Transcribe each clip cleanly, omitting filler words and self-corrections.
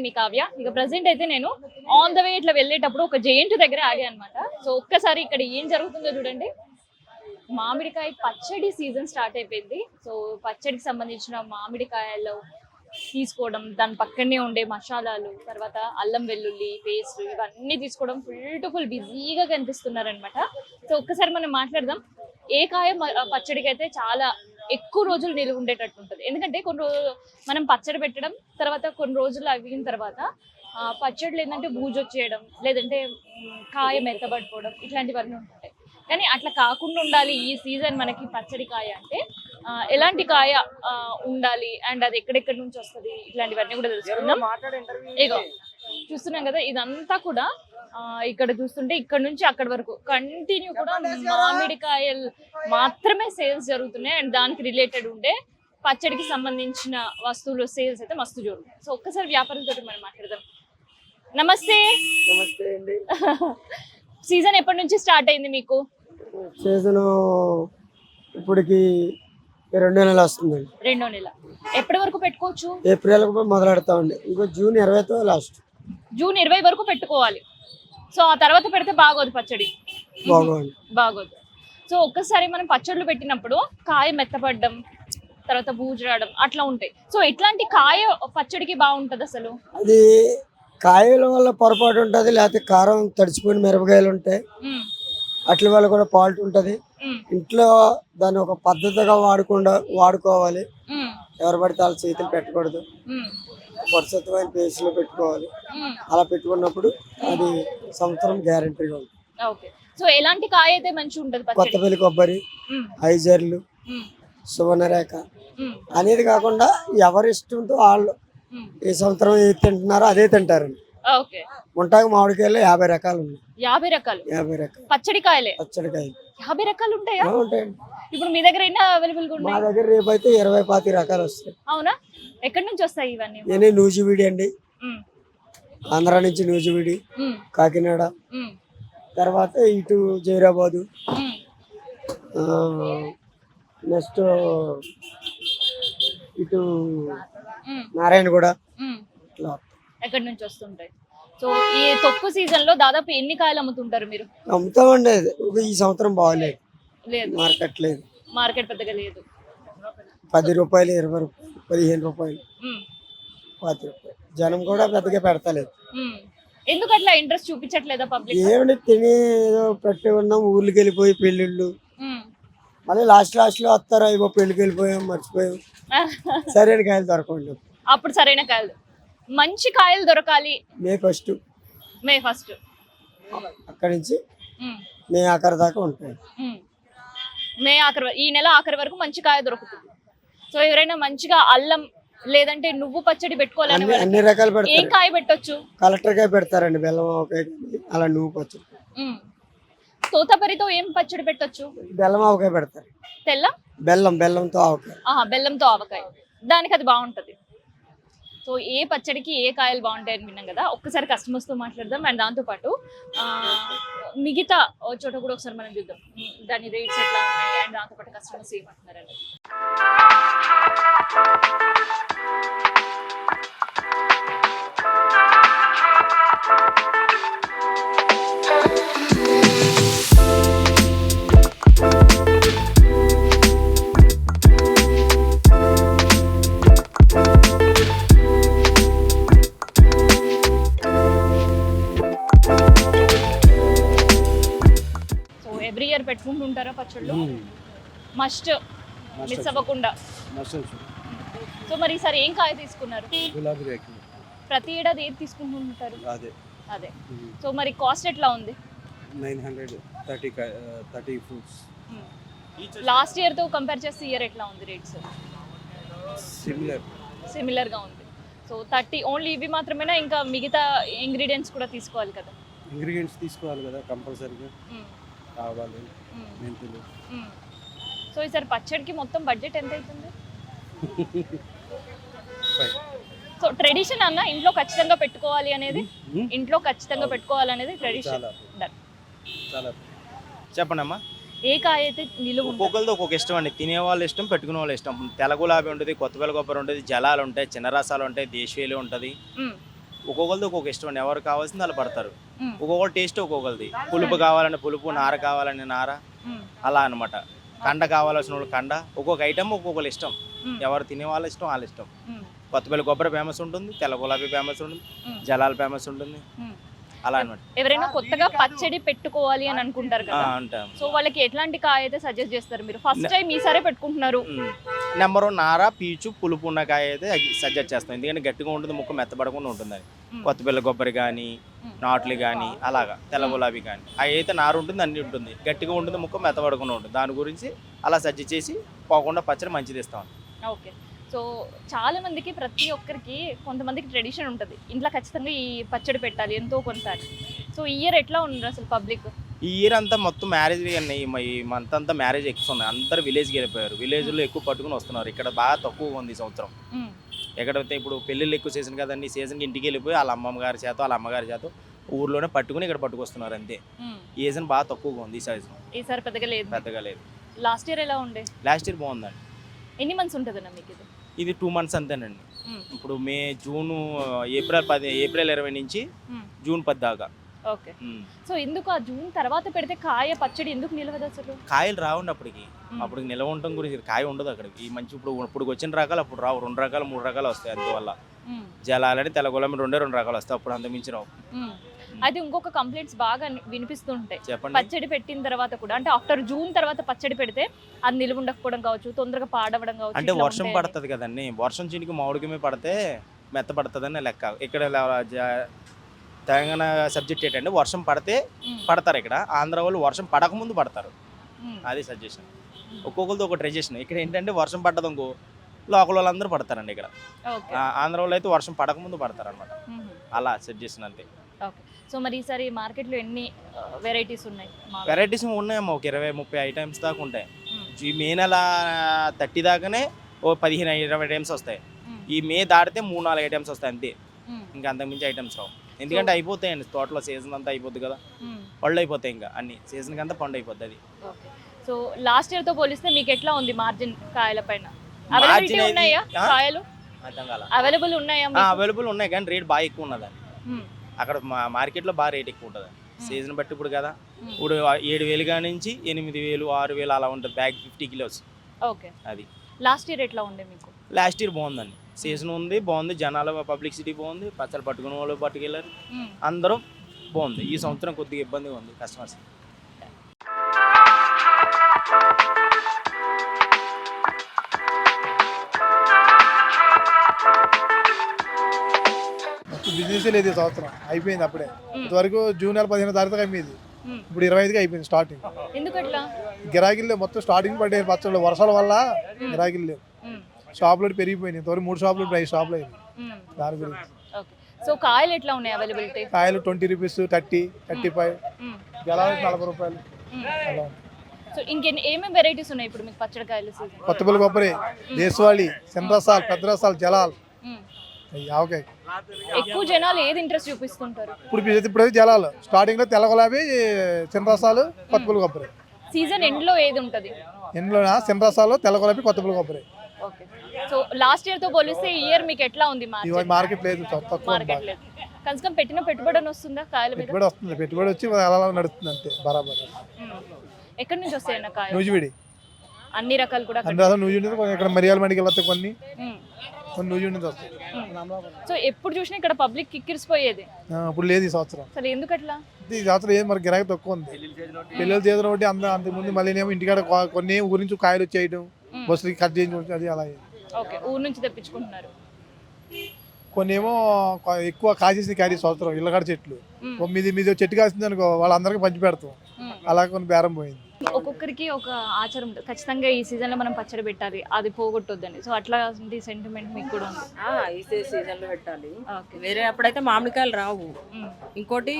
మీ కావ్య. ఇక ప్రెసెంట్ అయితే నేను ఆన్ ద వే ఇట్లా వెళ్ళేటప్పుడు ఒక జైంట్ దగ్గర ఆగా అనమాట. సో ఒక్కసారి ఇక్కడ ఏం జరుగుతుందో చూడండి. మామిడికాయ పచ్చడి సీజన్ స్టార్ట్ అయిపోయింది. సో పచ్చడికి సంబంధించిన మామిడికాయలు తీసుకోవడం, దాని పక్కనే ఉండే మసాలాలు, తర్వాత అల్లం వెల్లుల్లి పేస్ట్ ఇవన్నీ తీసుకోవడం ఫుల్ టు ఫుల్ బిజీగా కనిపిస్తున్నారనమాట. సో ఒక్కసారి మనం మాట్లాడదాం. ఏ కాయ పచ్చడికి అయితే చాలా ఎక్కువ రోజులు నిలువ ఉండేటట్టు ఉంటుంది. ఎందుకంటే కొన్ని రోజులు మనం పచ్చడి పెట్టడం తర్వాత కొన్ని రోజులు అవిగిన తర్వాత పచ్చడిలు ఏంటంటే బూజు వచ్చేయడం, లేదంటే కాయ మెత్తబడిపోవడం ఇట్లాంటివన్నీ ఉంటాయి. కానీ అట్లా కాకుండా ఉండాలి ఈ సీజన్ మనకి పచ్చడి కాయ అంటే ఎలాంటి కాయ ఉండాలి అండ్ అది ఎక్కడెక్కడి నుంచి వస్తుంది ఇట్లాంటివన్నీ కూడా తెలుసుకుందాం. ఇగో చూస్తున్నాం కదా, ఇదంతా కూడా ఇక్కడ చూస్తుంటే ఇక్కడ నుంచి అక్కడి వరకు కంటిన్యూ కూడా మామిడికాయలు మాత్రమే సేల్స్ జరుగుతున్నాయి. అండ్ దానికి రిలేటెడ్ ఉండే పచ్చడికి సంబంధించిన వస్తువులు సేల్స్ అయితే మస్తు జరుగుతాయి. సో ఒక్కసారి వ్యాపారులతో మనం మాట్లాడదాం. నమస్తే. నమస్తే అండి. సీజన్ ఎప్పటి నుంచి స్టార్ట్ అయింది మీకు? సీజన్ ఇప్పటికి 2 నెలలు వస్తుందండి. 2వ నెల. ఎప్పటి వరకు పెట్టుకోవచ్చు? ఏప్రిల్ మొదలెడతామండి. ఇంకో జూన్ 20తో లాస్ట్. జూన్ 20 వరకు పెట్టుకోవాలి. సో ఆ తర్వాత పెడితే బాగోదు పచ్చడి, బాగోదు. సో ఒక్కసారి మనం పచ్చళ్ళు పెట్టినప్పుడు కాయ మెత్తపడడం, తర్వాత బూజు రావడం అట్లా ఉంటాయి. సో ఎట్లాంటి కాయ పచ్చడికి బాగుంటది అసలు? అది కాయల వల్ల పొరపాటు ఉంటుంది, లేకపోతే కారం తడిచిపోయిన మిరపకాయలు ఉంటాయి, అట్ల వల్ల కూడా ఫాల్ట్ ఉంటుంది. ఇంట్లో దాన్ని ఒక పద్ధతిగా వాడుకోవాలి. ఎవరు పడితే వాళ్ళ చేతులు పెట్టకూడదు, పరిశుభ్రమైన ప్లేస్ లో పెట్టుకోవాలి. అలా పెట్టుకున్నప్పుడు అది సంవత్సరం గ్యారంటీగా ఉంటుంది. ఓకే. సో ఎలాంటి కాయ అయితే మంచిగా ఉంటది? కొత్తపల్లి కొబ్బరి, ఐజర్లు, సువర్ణరేఖ అనేది కాకుండా ఎవరి ఇష్టంతో వాళ్ళు ఏ సంవత్సరం ఏది తింటున్నారో అదే తింటారండి. ఉంటాయి. మామిడికాయలు 50 రకాలు ఉన్నాయి. 50 రకాలు? 50 రకాలు పచ్చడి కాయలే? పచ్చడి కాయలు 50 రకాలు ఉంటాయా? ఉంటాయండి. ఇప్పుడు మీ దగ్గర ఎన్ని అవైలబుల్ గా ఉన్నాయి? మా దగ్గర రేపు అయితే 20-25 రకాలు వస్తాయి. అవునా? ఎక్కడి నుంచి వస్తాయి ఇవన్నీ? నేనే నూజివీడి అండి, ఆంధ్ర నుంచి నూజివీడి, కాకినాడ, తర్వాత ఇటు జైరాబాదు, నెక్స్ట్ ఇటు నారాయణగూడ, ఎక్కడి నుంచి వస్తుంటాయి. సో ఈ తొక్కు సీజన్ లో దాదాపు ఎన్ని కాయలు అమ్ముతుంటారు మీరు? అమ్ముతామండి. ఈ సంవత్సరం బాగలేదు, లేదు, మార్కెట్ లేదు, మార్కెట్ పెద్దగా లేదు. 10 రూపాయలు, 20 రూపాయలు, 15 రూపాయలు, 10 రూపాయలు. జనం కూడా పెద్దగా పెడతలేదు. ఎందుకు అట్లా ఇంట్రెస్ట్ చూపించట్లేదా పబ్లిక్? ఏమంటే తిని ఏదో పెట్టి ఉన్నాం, ఊర్లకి వెళ్ళిపోయి పెళ్ళిళ్ళు, మళ్ళీ లాస్ట్ లో వస్తారు, అయిపో పెళ్ళికి వెళ్ళిపోయాం, మర్చిపోయాం, సరైన కాయలు దొరకండి. అప్పుడు సరైన కాయలు, మంచి కాయలు దొరకాలి. మే ఫస్ట్ అక్కడి నుంచి మే ఆఖరి దాకా ఉంటాయి. ఈ నెల ఆఖరి వరకు మంచి కాయ దొరుకుతుంది. సో ఎవరైనా మంచిగా అల్లం లేదంటే నువ్వు పచ్చడి పెట్టుకోవాలని అన్ని రకాలు పెడతారు. ఏం కాయ పెట్టొచ్చు? కలెక్టర్ కాయ పెడతారండి, బెల్లం ఆవకాయ, అలా నువ్వు పచ్చడి. తోతపరితో ఏం పచ్చడి పెట్టొచ్చు? బెల్లం ఆవకాయ పెడతారు. తెల్ల బెల్లంతో ఆవకాయ. బెల్లంతో ఆవకాయ, దానికి అది బాగుంటది. సో ఏ పచ్చడికి ఏ కాయలు బాగుంటాయని విన్నాం కదా. ఒక్కసారి కస్టమర్స్ తో మాట్లాడదాం. అండ్ దాంతోపాటు మిగతా చోట కూడా ఒకసారి మనం చూద్దాం దాని రేట్స్ ఎట్లా ఉన్నాయి అండ్ దాంతోపాటు కస్టమర్స్ ఏమంటున్నారండి. ఎవ్రీ ఇయర్ పెట్టుకుంటుంటారా పచ్చళ్ళు? మస్ట్ మిస్ అవ్వకుండా. సో మరి ఈసారి ఏం కాయ తీసుకున్నారు? ప్రతి ఏడాది ఏది తీసుకుంటుంటారు? అదే. సో మరి కాస్ట్ ఎట్లా ఉంది? 930 ఫ్రూట్స్. లాస్ట్ ఇయర్ తో కంపేర్ చేస్తే ఇయర్ ఎట్లా ఉంది రేట్స్? సిమిలర్ గా ఉంది. సో 30 ఓన్లీ ఇవి మాత్రమేనా, ఇంకా మిగతా ఇంగ్రీడియంట్స్ కూడా తీసుకోవాలి కదా? ఇంగ్రీడియంట్స్ తీసుకోవాలి కదా కంపల్సరీగా, కావాలి మెంతులు. సో ఈసారి పచ్చడికి మొత్తం బడ్జెట్ ఎంత అవుతుంది? సో ట్రెడిషన్ అన్న ఇంట్లో ఖచ్చితంగా పెట్టుకోవాలి అనేది, ఇంట్లో ఖచ్చితంగా పెట్టుకోవాలనేది ట్రెడిషన్. చెప్పండి అమ్మా. ఏ కాయ అయితే నిలువ? ఒక్కొక్కరితో ఒక్కొక్క ఇష్టం అండి. తినే వాళ్ళ ఇష్టం, పెట్టుకునే వాళ్ళ ఇష్టం. తెల్ల గులాబీ ఉంటుంది, కొత్తపల్లి కొబ్బరి ఉంటుంది, జలాలు ఉంటాయి, చిన్న రసాలు ఉంటాయి, దేశీయులు ఉంటుంది, ఒక్కొక్కరిది ఒక్కొక్క ఇష్టం అండి. ఎవరు కావాల్సింది వాళ్ళు పడతారు. మ్మ్. ఒక్కొక్కరు టేస్ట్ ఒక్కొక్కరిది. పులుపు కావాలని పులుపు, నార కావాలని నార, మ్మ్. అలా అనమాట. కండ కావాల్సిన వాళ్ళు కండ, ఒక్కొక్క ఐటమ్ ఒక్కొక్కరు ఇష్టం. మ్మ్. ఎవరు తినే వాళ్ళ ఇష్టం వాళ్ళ ఇష్టం. మ్మ్. కొత్తపల్లి కొబ్బరి ఫేమస్ ఉంటుంది, తెల్ల గులాబీ ఫేమస్ ఉంటుంది, మ్మ్. జలాలు ఫేమస్ ఉంటుంది, మ్మ్. అలా అనమాట. ఎవరైనా కొత్తగా పచ్చడి పెట్టుకోవాలి అని అనుకుంటారు కదా, అంటాం. సో వాళ్ళకి ఎట్లాంటి కాయ అయితే సజెస్ట్ చేస్తారు మీరు? ఫస్ట్ టైం ఈసారే పెట్టుకుంటున్నారు. నెంబర్ 1 నార, పీచు, పులుపు ఉన్న కాయ అయితే సజెస్ట్ చేస్తాం. ఎందుకంటే గట్టిగా ఉంటుంది, ముక్క మెత్తపడకుండా ఉంటుంది. అది కొత్తపల్లి కొబ్బరి కానీ, నాట్లు కానీ, అలాగా తెల్ల గులాబీ కానీ అవి అయితే నారు ఉంటుంది, అన్ని ఉంటుంది, గట్టిగా ఉంటుంది, ముక్క మెత్తపడకుండా ఉంటుంది. దాని గురించి అలా సజెస్ట్ చేసి పోకుండా పచ్చడి మంచిది ఇస్తాం. ఓకే. సో చాలా మందికి, ప్రతి ఒక్కరికి కొంతమందికి ట్రెడిషన్ ఉంటుంది, ఇంట్లో ఖచ్చితంగా ఈ పచ్చడి పెట్టాలి ఎంతో కొన్నిసార్లు. సో ఈ ఇయర్ ఎట్లా ఉన్నారు అసలు పబ్లిక్? ఈ ఇయర్ అంతా మొత్తం మ్యారేజ్ ఈ మంత్ అంతా మ్యారేజ్ ఎక్కువ ఉన్నాయి. అందరు విలేజ్కి వెళ్ళిపోయారు. విలేజ్లో ఎక్కువ పట్టుకుని వస్తున్నారు. ఇక్కడ బాగా తక్కువగా ఉంది ఈ సంవత్సరం. ఎక్కడైతే ఇప్పుడు పెళ్ళిళ్ళు ఎక్కువ సీజన్ కదండి, సీజన్కి ఇంటికి వెళ్ళిపోయి వాళ్ళ అమ్మగారి చేత వాళ్ళ అమ్మగారి చేత ఊర్లోనే పట్టుకుని ఇక్కడ పట్టుకొస్తున్నారు అంతే. ఈ సీజన్ బాగా తక్కువగా ఉంది ఈ సీజన్. ఈసారి పెద్దగా లేదు. లేదు. లాస్ట్ ఇయర్ ఎలా ఉండే? లాస్ట్ ఇయర్ బాగుందండి. ఎన్ని మంత్స్ ఉంటుందన్న మీకు ఇది? ఇది 2 months అంతేనండి. ఇప్పుడు మే, జూన్, ఏప్రిల్ 20 నుంచి జూన్ 10 దాకా. ఓకే. సో ఎందుకు ఆ జూన్ తర్వాత పెడితే కాయ పచ్చడి ఎందుకు నిలవదు అసలు? కాయలు రావండి అప్పటికి నిల్వ ఉండటం గురించి కాయ ఉండదు అక్కడికి. ఈ మంచి ఇప్పుడు వచ్చిన రకాలు అప్పుడు రావు. 2 రకాలు 3 రకాలు వస్తాయి. అందువల్ల జలాలని తెల్ల గులాబీ 2 రకాలు వస్తాయి. అప్పుడు అంత మించి రావు. అది ఇంకొక కంప్లైంట్స్ బాగా వినిపిస్తుంటాయి. చెప్పండి. పచ్చడి పెట్టిన తర్వాత కూడా, అంటే ఆఫ్టర్ జూన్ తర్వాత పచ్చడి పెడితే అది నిలువ ఉండకపోవడం కావచ్చు, తొందరగా పాడవడం కావచ్చు. అంటే వర్షం పడుతుంది కదండి, వర్షం చినికి మామిడికి పడితే మెత్త పడుతుందని లెక్క. ఇక్కడ తెలంగాణ సబ్జెక్ట్ ఏంటంటే వర్షం పడితే పడతారు. ఇక్కడ ఆంధ్ర వాళ్ళు వర్షం పడకముందు పడతారు. అది సజెషన్. ఒక్కొక్కరితో ఒక ట్రెడిషన్. ఇక్కడ ఏంటంటే వర్షం పడ్డది ఇంకో లోకల్ వాళ్ళందరూ పడతారండి. ఇక్కడ ఆంధ్ర వాళ్ళు అయితే వర్షం పడకముందు పడతారు అనమాట. అలా సజెషన్ అంతే. ఓకే. సో మరి ఈసారి మార్కెట్లో ఎన్ని వెరైటీస్ ఉన్నాయి? వెరైటీస్ ఉన్నాయమ్మా, ఒక 20-30 ఐటమ్స్ దాకా ఉంటాయి. ఈ మే నెల 30 దాకానే ఓ 15-20 ఐటమ్స్ వస్తాయి. ఈ మే దాటితే 3-4 ఐటమ్స్ వస్తాయి అంతే. ఇంకా అంతకుమించి ఐటమ్స్ రావు. ఎందుకంటే అయిపోతాయండి, తోటలో సీజన్ అంతా అయిపోద్ది కదా, పళ్ళు అయిపోతాయి. ఇంకా అన్ని సీజన్కి అంతా పండు అయిపోద్ది అది. సో లాస్ట్ ఇయర్ తో పోలిస్తే మీకు ఎట్లా ఉంది మార్జిన్ కాయల పైన? అవైలబిలిటీ ఉన్నాయా కాయలు? అవైలబుల్ ఉన్నాయా? అవైలబుల్ ఉన్నాయి కానీ రేట్ బాగా ఎక్కువ ఉన్నదండి. అక్కడ మార్కెట్లో బాగా రేట్ ఎక్కువ ఉంటుంది సీజన్ బట్టి. ఇప్పుడు కదా, ఇప్పుడు 7,000 కాడి నుంచి 8,000, 6,000 అలా ఉంటుంది బ్యాగ్ 50 kilos. ఓకే. అది లాస్ట్ ఇయర్ ఎట్లా ఉండే మీకు? లాస్ట్ ఇయర్ బాగుందండి. సీజన్ ఉంది, బాగుంది, జనాల పబ్లిసిటీ బాగుంది, పచ్చలు పట్టుకునే వాళ్ళు పట్టుకెళ్ళారు, అందరూ బాగుంది. ఈ సంవత్సరం కొద్దిగా ఇబ్బందిగా ఉంది కస్టమర్స్. బిజినెస్ లేదు ఈ సంవత్సరం, అయిపోయింది అప్పుడే. ఇంతవరకు జూన్ నెల 15వ తారీఖు అయిపోయింది. ఇప్పుడు 25కి అయిపోయింది స్టార్టింగ్. ఎందుకట్లా? గిరాకీలు మొత్తం స్టార్టింగ్ పడ్డాయి. పచ్చళ్ళు వర్షాల వల్ల గిరాకీలు లేవు. షాపులు పెరిగిపోయినాయి. ఇంతవరకు 3 షాపులు, 5 షాపులు అయింది. దాని గురించి. సో కాయలు ఎట్లా ఉన్నాయి అవైలబిలిటీ? కాయలు 20 రూపీస్, 30, 35, గెలాలు 40 రూపాయలు అలా. సో ఏమేమి వెరైటీస్ ఉన్నాయి ఇప్పుడు మీకు పచ్చడి కాయలు సీజన్? కొత్తపల్లి కొబ్బరి, దేశవాళి, చిన్న రసాలు, పెద్ద రసాలు, జలాలు, ఆవకాయ. ఎక్కువ జనాలు ఏది ఇంట్రెస్ట్ చూపిస్తుంటారు? ఇప్పుడు జలాలు స్టార్టింగ్ లో తెల్ల గులాబీ, చిన్న రసాలు, కొత్తపల్లి కొబ్బరి. సీజన్ ఎండ్ లో ఏది ఉంటది? ఎండ్లోనా చిన్న రసాలు, తెల్ల గులాబీ, కొత్తపల్లి కొబ్బరి. ఓకే. సో లాస్ట్ ఇయర్ తో పోలిస్తే ఈ ఇయర్ మీకు ఎట్లా ఉంది మార్కెట్? లేదు, తక్కువ. మార్కెట్ లేదు. కనీసం పెట్టిన పెట్టుబడి వస్తుందా కాయల మీద? పెట్టుబడి వస్తుంది. పెట్టుబడి వచ్చి అలా నడుస్తుంది అంతే బరాబర్. ఎక్కడి నుంచి వస్తాయన్న కాయలు? నూజివీడి అన్ని రకాలు కూడా? అన్ని రకాలు నూజివీడి. ఇక్కడ మరియాల మండికి వెళ్తాయి కొన్ని నూజివీడి నుంచి వస్తాయి. సో ఎప్పుడు చూసినా ఇక్కడ పబ్లిక్ కిక్కిరిసిపోయేది. ఇప్పుడు లేదు ఈ సంవత్సరం. అసలు ఎందుకట్లా? ఈ సంవత్సరం ఏది మరి గిరాకీ తక్కువ ఉంది. పిల్లలు చేసిన ఒకటి అంతకుముందు మళ్ళీ ఏమో ఇంటికాడ కొన్ని ఊరి నుంచి కాయలు వచ్చేయడం, బస్సులకి కట్ చేయించడం, అది అలా. ఓకే. ఊరు నుంచి తెప్పించుకుంటున్నారు. కొన్ని ఏమో ఎక్కువ కాసేసి క్యారీ సంవత్సరం ఇళ్ళకాడ చెట్లు మీద చెట్టు కాసింది అనుకో, వాళ్ళందరికీ పంచి పెడతాం. అలా కొన్ని బేరం పోయింది. ఒక్కొక్కరికి ఒక ఆచారం ఉంటుంది, ఖచ్చితంగా ఈ సీజన్ లో మనం పచ్చడి పెట్టాలి, అది పోగొట్టొద్దని. సో అట్లాంటి సెంటిమెంట్ మీకు కూడా ఉంది? ఈ సీజన్ లో పెట్టాలి. వేరే అప్పుడైతే మామిడికాయలు రావు. ఇంకోటి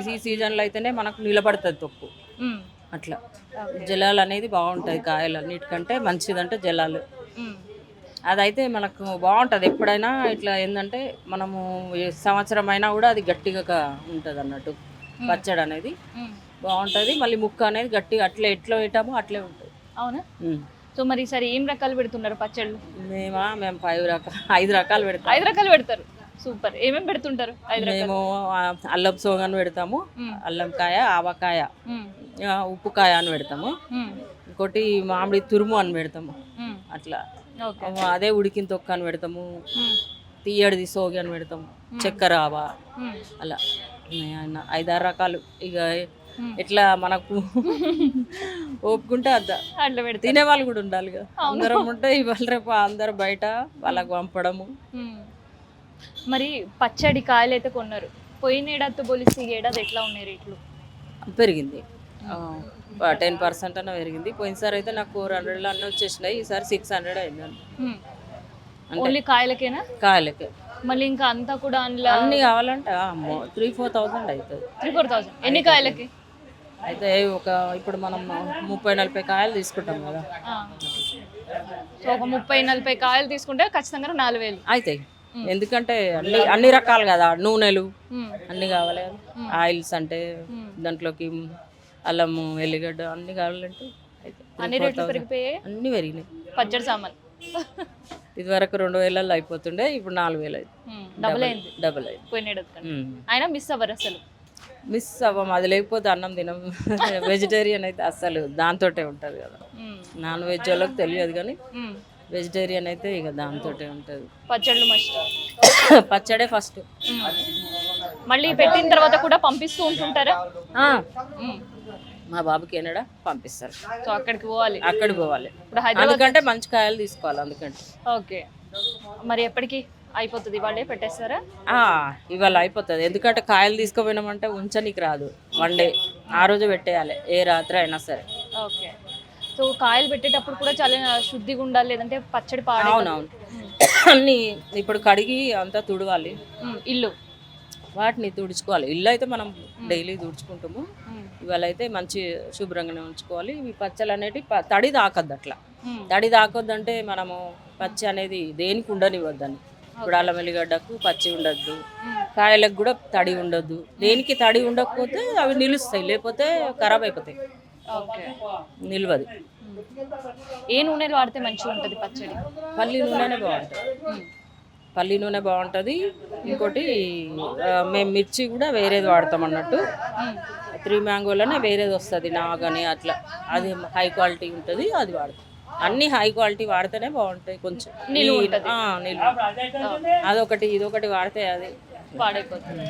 ఈ సీజన్ లో అయితేనే మనకు నిలబడుతుంది తొక్కు. అట్లా జలాలు అనేది బాగుంటాయి. కాయలు అన్నిటికంటే మంచిదంటే జలాలు. అదైతే మనకు బాగుంటుంది ఎప్పుడైనా. ఇట్లా ఏంటంటే మనము సంవత్సరం అయినా కూడా అది గట్టిగా ఉంటుంది అన్నట్టు. పచ్చడి అనేది బాగుంటుంది. మళ్ళీ ముక్క అనేది గట్టిగా అట్లా ఎట్లా పెట్టామో అట్లే ఉంటుంది. అవునా? సో మరి ఈసారి ఏం రకాలు పెడుతున్నారు పచ్చళ్ళు? మేము 5 రకాలు పెడతాం. 5 రకాలు పెడతారు. సూపర్. ఏమేమి పెడుతుంటారు? 5 రకాలు. మేము అల్లం సోగని పెడతాము, మ్మ్. అల్లంకాయ, ఆవకాయ, మ్మ్. ఉప్పుకాయ అని పెడతాము, మ్మ్. ఇంకోటి మామిడి తురుము అని పెడతాము. మ్మ్. అట్లా ఓకే. అదే ఉడికిన తొక్క అని పెడతాము, మ్మ్. తీయడిది సోగి అని పెడతాము, చక్కెర ఆవ, మ్మ్. అలా 5-6 రకాలు. ఇక మ్మ్. ఎట్లా మనకు ఒప్పుకుంటే అంత అట్లా పెడతారు. తినేవాళ్ళు కూడా ఉండాలి కదా. అవును. అందరం ఉంటే ఇవాళ రేపు అందరు బయట వాళ్ళకి పంపడము. మ్మ్. మరి పచ్చడి కాయలు అయితే కొన్నారు. పోయిన ఏడాదితో పోలిస్తే ఈ ఏడాది ఎట్లా ఉన్నాయి రేట్లు? పెరిగింది 10% అన్న పెరిగింది. పోయినసారి అయితే నాకు 400 అన్నీ వచ్చేసినాయి, ఈసారి 600 అయిందండి. మ్మ్. అంటే ఓన్లీ కాయలకేనా? కాయలకి మళ్ళీ ఇంకా అంతా కూడా అందులో అన్నీ కావాలంటే 3-4,000 అవుతుంది. 3-4,000. ఎన్ని కాయలకి? అయితే ఇప్పుడు మనం 30-40 కాయలు తీసుకుంటాం కదా, ఆ. సో ఒక 30-40 కాయలు తీసుకుంటే ఖచ్చితంగా 4,000. అవుతాయి. ఎందుకంటే అన్ని రకాలు కదా, నూనెలు మ్మ్. అన్నీ కావాలి కదా, ఆయిల్స్ అంటే దాంట్లోకి అల్లము, ఎల్లిగడ్డ అన్నీ కావాలంటే అయితే అన్ని రేట్లు 3-4,000 పెరిగిపోయాయి. అన్నీ పెరిగినాయి. పచ్చడి సామాన్ ఇదివరకు 2,000 అయిపోతుండే, ఇప్పుడు 4,000 అయింది. డబుల్ అయింది డబుల్ అయింది. పోయిన ఏడాది కన్నా. అయినా మిస్ అవ్వరు అసలు. మిస్ అవ్వం, అది లేకపోతే అన్నం తినం. వెజిటేరియన్ అయితే అస్సలు దాంతోటే ఉంటుంది కదా. మ్మ్. నాన్ వెజ్ వాళ్ళకి తెలియదు కానీ మ్మ్. వెజిటేరియన్ అయితే ఇక దాంతోటే ఉంటుంది. పచ్చళ్ళు మస్ట్. పచ్చడే ఫస్ట్. మళ్ళీ పెట్టిన తర్వాత కూడా పంపిస్తూ ఉంటుంటారా? మ్మ్. మా బాబుకి ఏనాడా పంపిస్తారు, సో అక్కడికి పోవాలి. అక్కడికి పోవాలి. ఇప్పుడు హైదరాబాద్. అందుకంటే మంచి కాయలు తీసుకోవాలి. అందుకంటే ఓకే. మరి ఎప్పటికి అయిపోతుంది? వాళ్ళే పెట్టేస్తారా? ఇవాళ అయిపోతుంది. ఎందుకంటే కాయలు తీసుకుపోయినామంటే ఉంచనీకి రాదు, 1 డే ఆ రోజు పెట్టేయాలి, ఏ రాత్రి అయినా సరే. ఓకే. సో కాయలు పెట్టేటప్పుడు కూడా చాలా శుద్ధిగా ఉండాలి, లేదంటే పచ్చడి పాడే. అవునవును. అన్నీ ఇప్పుడు కడిగి అంతా తుడవాలి, ఇల్లు వాటిని తుడుచుకోవాలి. ఇల్లు అయితే మనం డైలీ తుడుచుకుంటాము, ఇవాళ అయితే మంచి శుభ్రంగానే ఉంచుకోవాలి. ఇవి పచ్చలు అనేవి తడి తాకొద్దు. అట్లా తడి తాకొద్దు అంటే మనము పచ్చి అనేది దేనికి ఉండనివ్వద్దని. ఇప్పుడు అల్లం వెల్లిగడ్డకు పచ్చి ఉండద్దు, కాయలకు కూడా తడి ఉండద్దు. దేనికి తడి ఉండకపోతే అవి నిలుస్తాయి, లేకపోతే ఖరాబ్ అయిపోతాయి. ఓకే. నిల్వది. ఏ నూనెలు వాడితే మంచిగా ఉంటుంది పచ్చడి? పల్లి నూనెనే బాగుంటుంది. పల్లి నూనె బాగుంటుంది. ఇంకోటి మేము మిర్చి కూడా వేరేది వాడతాం అన్నట్టు. 3 మ్యాంగోలోనే వేరేది వస్తుంది, నాగని అట్లా. అది హై క్వాలిటీ ఉంటుంది, అది వాడతాం. అన్ని హై క్వాలిటీ వాడితేనే బాగుంటాయి. కొంచెం నిలువ ఈ- ఉంటది. నిలువ. అదొకటి ఇదొకటి వాడితే అది పాడైపోతుంది.